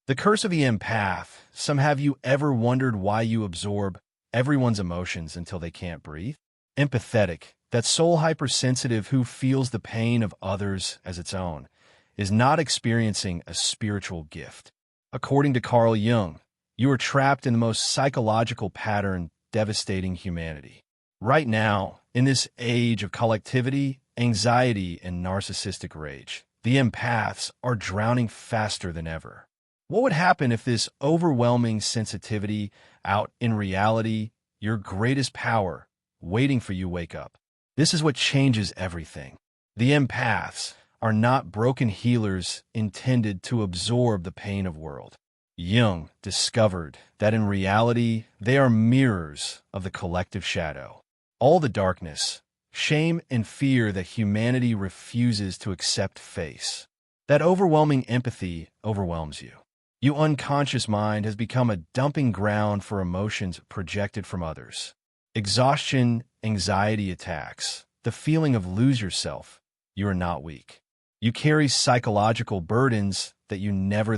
The curse of the empath. Have you ever wondered why you absorb everyone's emotions until they can't breathe? Empathetic, that soul hypersensitive who feels the pain of others as its own, is not experiencing a spiritual gift. According to Carl Jung, you are trapped in the most psychological pattern devastating humanity. Right now, in this age of collectivity, anxiety, and narcissistic rage, the empaths are drowning faster than ever. What would happen if this overwhelming sensitivity out in reality, your greatest power, waiting for you wake up? This is what changes everything. The empaths are not broken healers intended to absorb the pain of world. Jung discovered that in reality, they are mirrors of the collective shadow. All the darkness, shame, and fear that humanity refuses to accept face. That overwhelming empathy overwhelms you. Your unconscious mind has become a dumping ground for emotions projected from others. Exhaustion, anxiety attacks, the feeling of lose yourself. You are not weak. You carry psychological burdens that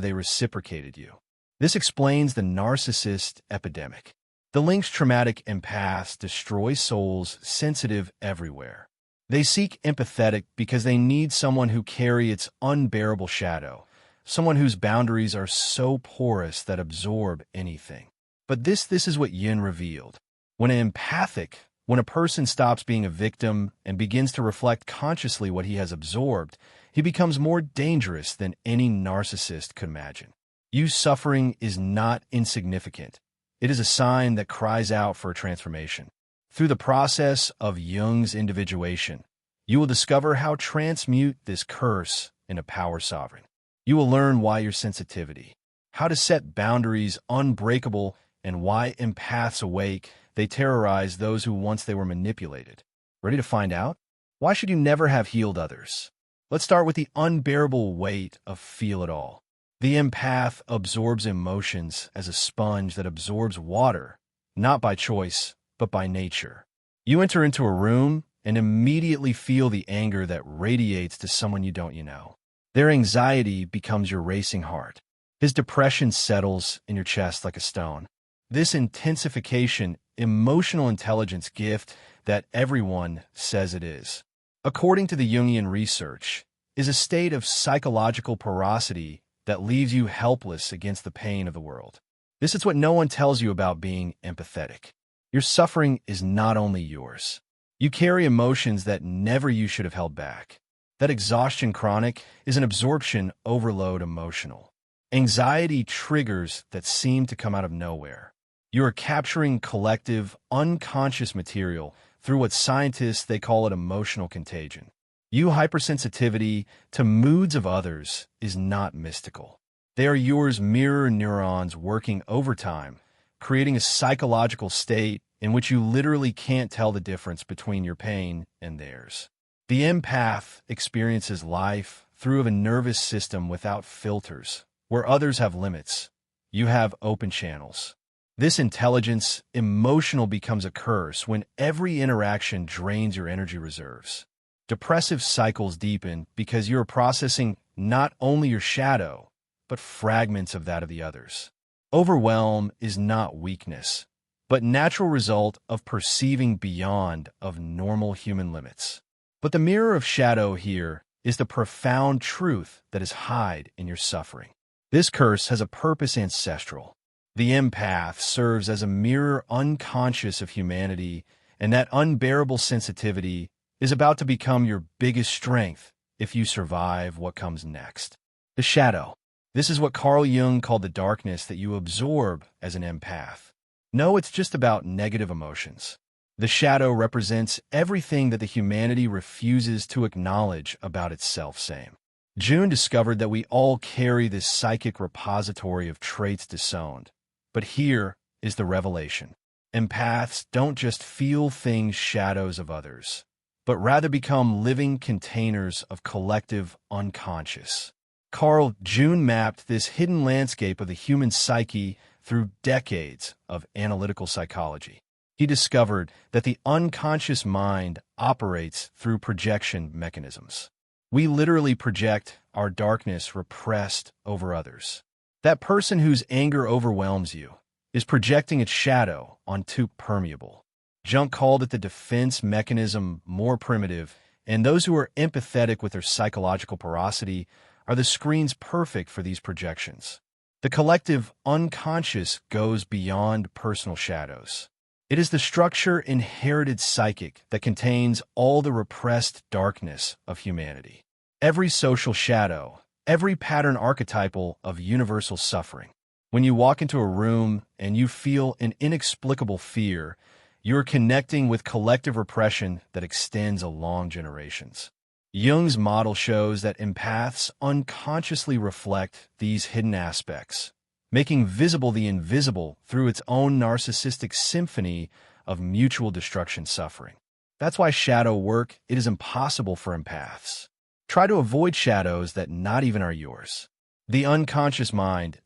they reciprocated you. This explains the narcissist epidemic. The link's traumatic empaths destroy souls sensitive everywhere. They seek empathetic because they need someone who carry its unbearable shadow, someone whose boundaries are so porous that absorb anything. But this is what Yin revealed. When a person stops being a victim and begins to reflect consciously what he has absorbed, he becomes more dangerous than any narcissist could imagine. Your suffering is not insignificant. It is a sign that cries out for a transformation. Through the process of Jung's individuation, you will discover how to transmute this curse into power sovereign. You will learn why your sensitivity, how to set boundaries unbreakable, and why empaths awake. They terrorize those who once they were manipulated. Ready to find out? Why should you never have healed others? Let's start with the unbearable weight of feel it all. The empath absorbs emotions as a sponge that absorbs water, not by choice, but by nature. You enter into a room and immediately feel the anger that radiates to someone you don't know. Their anxiety becomes your racing heart. His depression settles in your chest like a stone. This intensification, emotional intelligence gift that everyone says it is, according to the Jungian research, is a state of psychological porosity that leaves you helpless against the pain of the world. This is what no one tells you about being empathetic. Your suffering is not only yours. You carry emotions that never you should have held back. That exhaustion chronic is an absorption overload emotional. Anxiety triggers that seem to come out of nowhere. You are capturing collective, unconscious material through what scientists they call it emotional contagion. Your hypersensitivity to moods of others is not mystical. They are yours mirror neurons working overtime, creating a psychological state in which you literally can't tell the difference between your pain and theirs. The empath experiences life through a nervous system without filters. Where others have limits, you have open channels. This intelligence, emotional, becomes a curse when every interaction drains your energy reserves. Depressive cycles deepen because you are processing not only your shadow, but fragments of that of the others. Overwhelm is not weakness, but natural result of perceiving beyond of normal human limits. But the mirror of shadow here is the profound truth that is hid in your suffering. This curse has a purpose ancestral. The empath serves as a mirror unconscious of humanity, and that unbearable sensitivity is about to become your biggest strength if you survive what comes next. The shadow. This is what Carl Jung called the darkness that you absorb as an empath. No, it's just about negative emotions. The shadow represents everything that the humanity refuses to acknowledge about itself same. Jung discovered that we all carry this psychic repository of traits disowned. But here is the revelation. Empaths don't just feel things shadows of others, but rather become living containers of collective unconscious. Carl Jung mapped this hidden landscape of the human psyche through decades of analytical psychology. He discovered that the unconscious mind operates through projection mechanisms. We literally project our darkness repressed over others. That person whose anger overwhelms you is projecting its shadow onto permeable. Jung called it the defense mechanism more primitive, and those who are empathetic with their psychological porosity are the screens perfect for these projections. The collective unconscious goes beyond personal shadows. It is the structure inherited psychic that contains all the repressed darkness of humanity. Every social shadow, every pattern archetypal of universal suffering. When you walk into a room and you feel an inexplicable fear, you are connecting with collective repression that extends along generations. Jung's model shows that empaths unconsciously reflect these hidden aspects, making visible the invisible through its own narcissistic symphony of mutual destruction suffering. That's why shadow work, it is impossible for empaths. Try to avoid shadows that not even are yours. The unconscious mind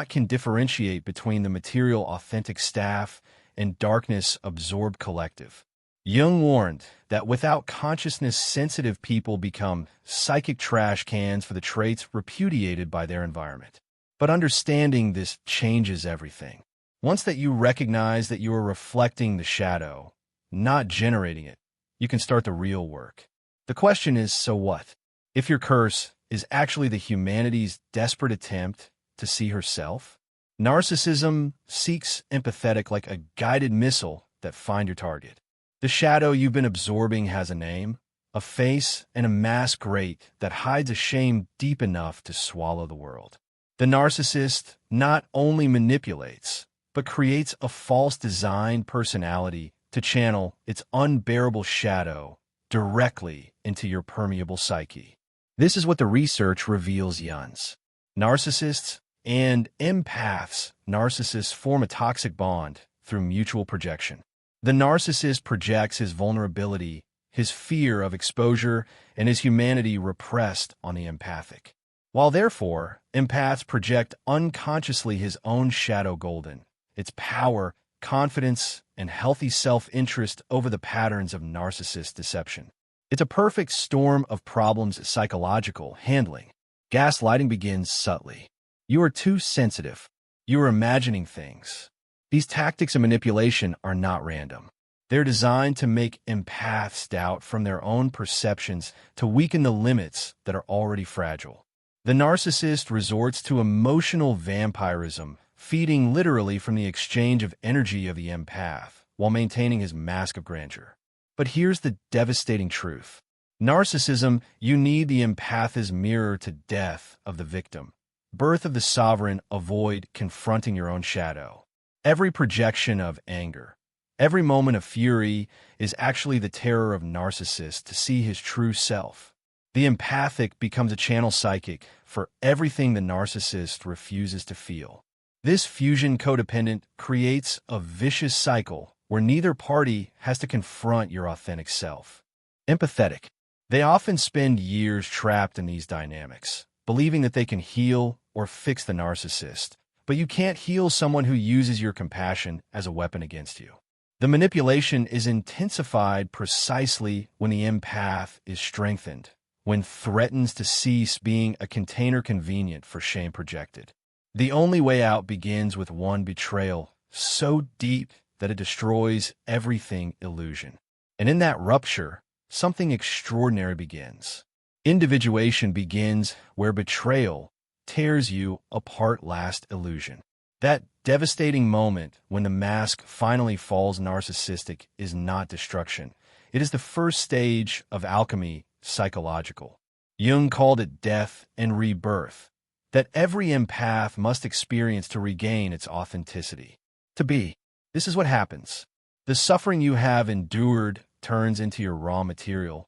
can differentiate between the material authentic staff and darkness absorbed collective. Jung warned that without consciousness, sensitive people become psychic trash cans for the traits repudiated by their environment. But understanding this changes everything. Once that you recognize that you are reflecting the shadow, not generating it, you can start the real work. The question is, so what? If your curse is actually the humanity's desperate attempt to see herself? Narcissism seeks empathetic like a guided missile that finds your target. The shadow you've been absorbing has a name, a face, and a mask great that hides a shame deep enough to swallow the world. The narcissist not only manipulates, but creates a false designed personality to channel its unbearable shadow directly into your permeable psyche. This is what the research reveals. Jung's narcissists and empaths. Narcissists form a toxic bond through mutual projection. The narcissist projects his vulnerability, his fear of exposure, and his humanity repressed on the empathic. While therefore, empaths project unconsciously his own shadow golden, its power, confidence, and healthy self-interest over the patterns of narcissist deception. It's a perfect storm of problems psychological handling. Gaslighting begins subtly. You are too sensitive. You are imagining things. These tactics of manipulation are not random. They're designed to make empaths doubt from their own perceptions to weaken the limits that are already fragile. The narcissist resorts to emotional vampirism, feeding literally from the exchange of energy of the empath while maintaining his mask of grandeur. But here's the devastating truth. Narcissism, you need the empath as mirror to death of the victim. Birth of the sovereign, avoid confronting your own shadow. Every projection of anger, every moment of fury is actually the terror of narcissist to see his true self. The empathic becomes a channel psychic for everything the narcissist refuses to feel. This fusion codependent creates a vicious cycle where neither party has to confront your authentic self. Empathetic. They often spend years trapped in these dynamics, believing that they can heal or fix the narcissist. But you can't heal someone who uses your compassion as a weapon against you. The manipulation is intensified precisely when the empath is strengthened, when threatens to cease being a container convenient for shame projected. The only way out begins with one betrayal so deep that it destroys everything illusion. And in that rupture, something extraordinary begins. Individuation begins where betrayal tears you apart. Last illusion. That devastating moment when the mask finally falls narcissistic is not destruction. It is the first stage of alchemy, psychological. Jung called it death and rebirth, that every empath must experience to regain its authenticity. To be. This is what happens. The suffering you have endured turns into your raw material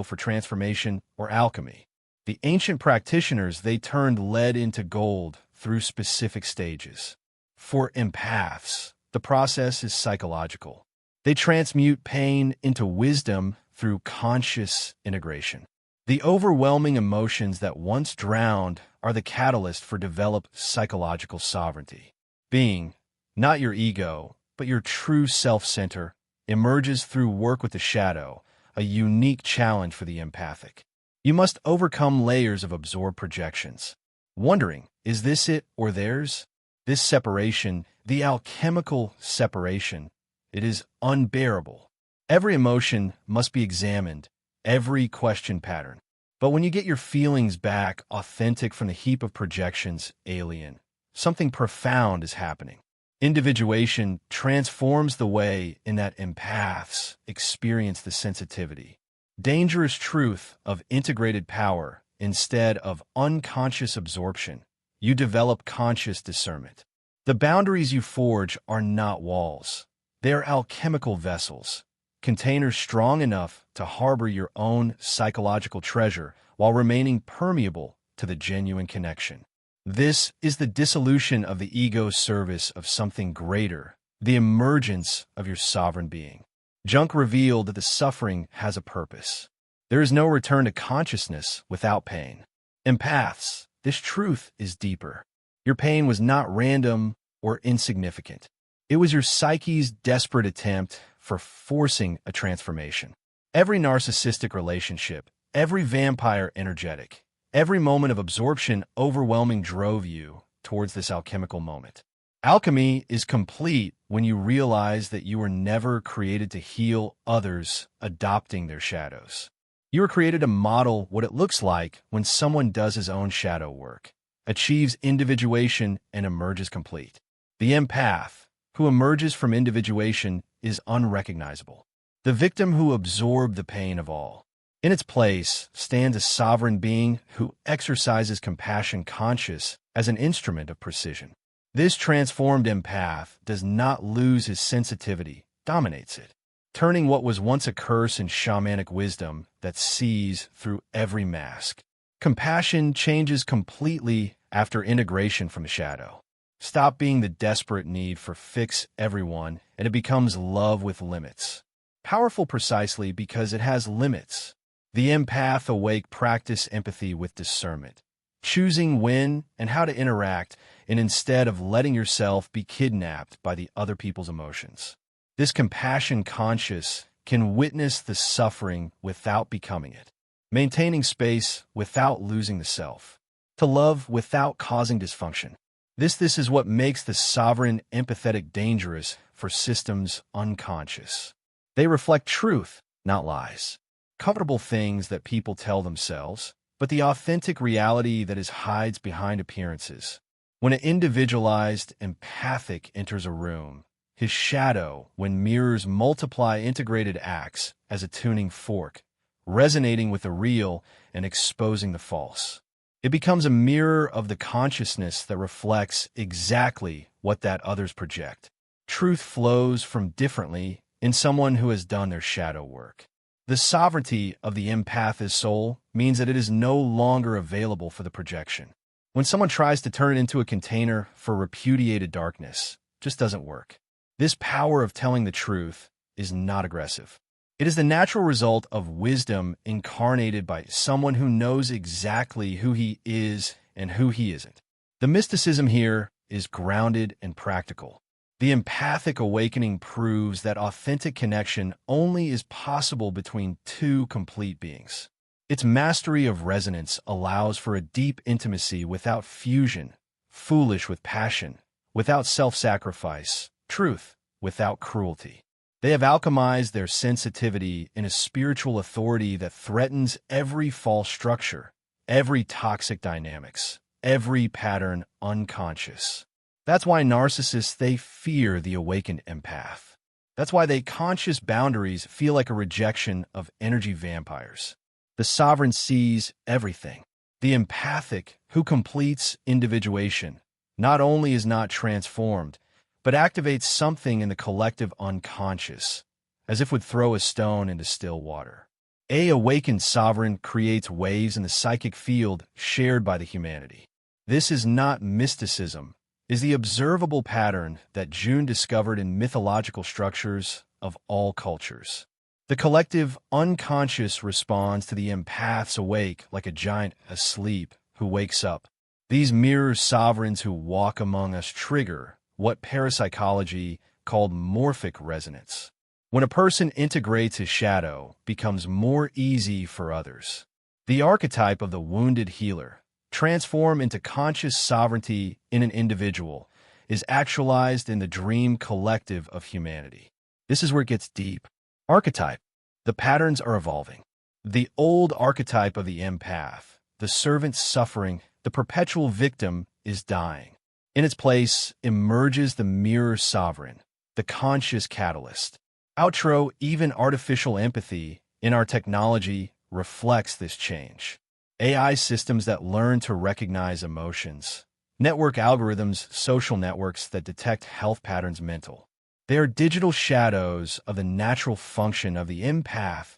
for transformation or alchemy. The ancient practitioners, they turned lead into gold through specific stages. For empaths, the process is psychological. They transmute pain into wisdom through conscious integration. The overwhelming emotions that once drowned are the catalyst for developed psychological sovereignty. Being, not your ego, but your true self-center, emerges through work with the shadow, a unique challenge for the empathic. You must overcome layers of absorbed projections. wondering, is this it or theirs? This separation, the alchemical separation, it is unbearable. Every emotion must be examined, every question pattern. But when you get your feelings back authentic from the heap of projections, alien, something profound is happening. Individuation transforms the way in that empaths experience the sensitivity, dangerous truth of integrated power instead of unconscious absorption. You develop conscious discernment. The boundaries you forge are not walls. They are alchemical vessels, containers strong enough to harbor your own psychological treasure while remaining permeable to the genuine connection. This is the dissolution of the ego's service of something greater, the emergence of your sovereign being. Jung revealed that the suffering has a purpose. There is no return to consciousness without pain. Empaths, this truth is deeper. Your pain was not random or insignificant. It was your psyche's desperate attempt for forcing a transformation. Every narcissistic relationship, every vampire energetic, every moment of absorption overwhelming drove you towards this alchemical moment. Alchemy is complete when you realize that you were never created to heal others adopting their shadows. You were created to model what it looks like when someone does his own shadow work, achieves individuation, and emerges complete. The empath, who emerges from individuation, is unrecognizable. The victim who absorbed the pain of all. In its place stands a sovereign being who exercises compassion conscious as an instrument of precision. This transformed empath does not lose his sensitivity, dominates it, turning what was once a curse in shamanic wisdom that sees through every mask. Compassion changes completely after integration from the shadow. Stop being the desperate need for fix everyone, and it becomes love with limits. Powerful precisely because it has limits. The empath awake practice empathy with discernment, choosing when and how to interact, and instead of letting yourself be kidnapped by the other people's emotions. This compassion conscious can witness the suffering without becoming it, maintaining space without losing the self, to love without causing dysfunction. This is what makes the sovereign empathetic dangerous for systems unconscious. They reflect truth, not lies. Comfortable things that people tell themselves, but the authentic reality that hides behind appearances. When an individualized empathic enters a room, his shadow, when mirrors multiply integrated acts as a tuning fork, resonating with the real and exposing the false. It becomes a mirror of the consciousness that reflects exactly what that others project. Truth flows from differently in someone who has done their shadow work. The sovereignty of the empath's soul means that it is no longer available for the projection. When someone tries to turn it into a container for repudiated darkness, it just doesn't work. This power of telling the truth is not aggressive. It is the natural result of wisdom incarnated by someone who knows exactly who he is and who he isn't. The mysticism here is grounded and practical. The empathic awakening proves that authentic connection only is possible between two complete beings. Its mastery of resonance allows for a deep intimacy without fusion, foolish with passion, without self-sacrifice, truth without cruelty. They have alchemized their sensitivity in a spiritual authority that threatens every false structure, every toxic dynamics, every pattern unconscious. That's why narcissists, they fear the awakened empath. That's why they conscious boundaries feel like a rejection of energy vampires. The sovereign sees everything. The empathic, who completes individuation, not only is not transformed, but activates something in the collective unconscious, as if would throw a stone into still water. A awakened sovereign creates waves in the psychic field shared by the humanity. This is not mysticism, is the observable pattern that Jung discovered in mythological structures of all cultures. The collective unconscious responds to the empath's awake like a giant asleep who wakes up. These mirror sovereigns who walk among us trigger what parapsychology called morphic resonance. When a person integrates his shadow, becomes more easy for others. The archetype of the wounded healer, transform into conscious sovereignty in an individual, is actualized in the dream collective of humanity. This is where it gets deep. Archetype. The patterns are evolving. The old archetype of the empath, the servant suffering, the perpetual victim, is dying. In its place emerges the mirror sovereign, the conscious catalyst. Outro. Even artificial empathy in our technology reflects this change. AI systems that learn to recognize emotions. Network algorithms, social networks that detect health patterns mental. They are digital shadows of the natural function of the empath,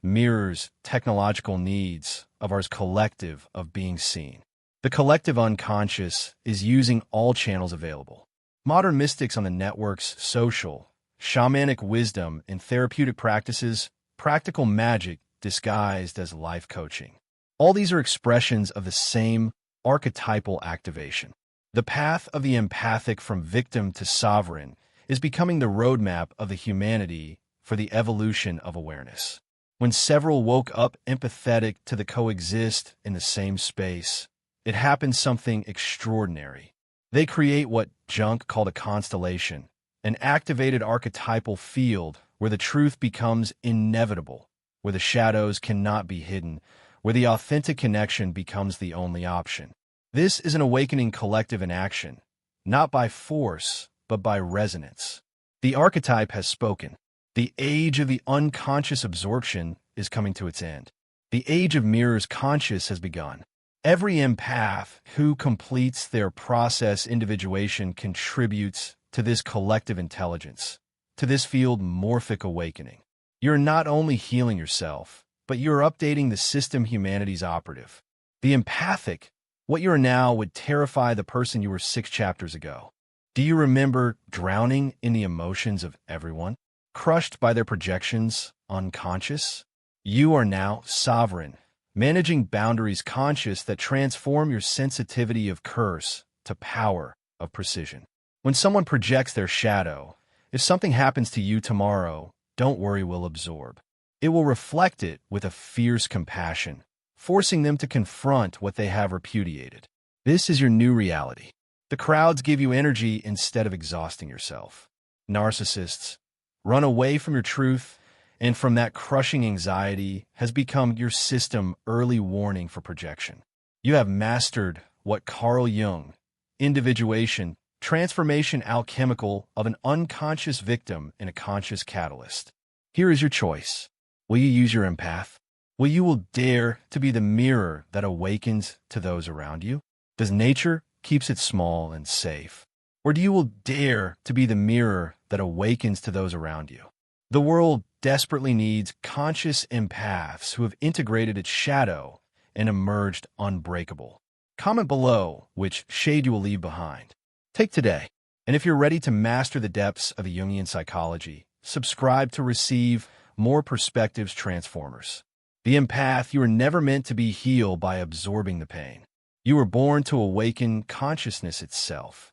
mirrors technological needs of ours collective of being seen. The collective unconscious is using all channels available. Modern mystics on the networks, social, shamanic wisdom, and therapeutic practices, practical magic disguised as life coaching. All these are expressions of the same archetypal activation. The path of the empathic from victim to sovereign is becoming the roadmap of the humanity for the evolution of awareness. When several woke up empathetic to the coexist in the same space, it happened something extraordinary. They create what Jung called a constellation, an activated archetypal field where the truth becomes inevitable, where the shadows cannot be hidden, where the authentic connection becomes the only option. This is an awakening collective in action, not by force, but by resonance. The archetype has spoken. The age of the unconscious absorption is coming to its end. The age of mirrors conscious has begun. Every empath who completes their process individuation contributes to this collective intelligence, to this field morphic awakening. You're not only healing yourself, but you're updating the system humanity's operative. The empathic, what you are now, would terrify the person you were 6 chapters ago. Do you remember drowning in the emotions of everyone? Crushed by their projections, unconscious? You are now sovereign, managing boundaries conscious that transform your sensitivity of curse to power of precision. When someone projects their shadow, if something happens to you tomorrow, don't worry, we'll absorb. It will reflect it with a fierce compassion, forcing them to confront what they have repudiated. This is your new reality. The crowds give you energy instead of exhausting yourself. Narcissists, run away from your truth, and from that crushing anxiety has become your system early warning for projection. You have mastered what Carl Jung, individuation, transformation alchemical of an unconscious victim in a conscious catalyst. Here is your choice. Will you use your empath? Will you dare to be the mirror that awakens to those around you? Does nature keeps it small and safe? Or do you dare to be the mirror that awakens to those around you? The world desperately needs conscious empaths who have integrated its shadow and emerged unbreakable. Comment below which shade you will leave behind. Take today, and if you're ready to master the depths of the Jungian psychology, subscribe to receive more perspectives transformers. The empath, you were never meant to be healed by absorbing the pain. You were born to awaken consciousness itself.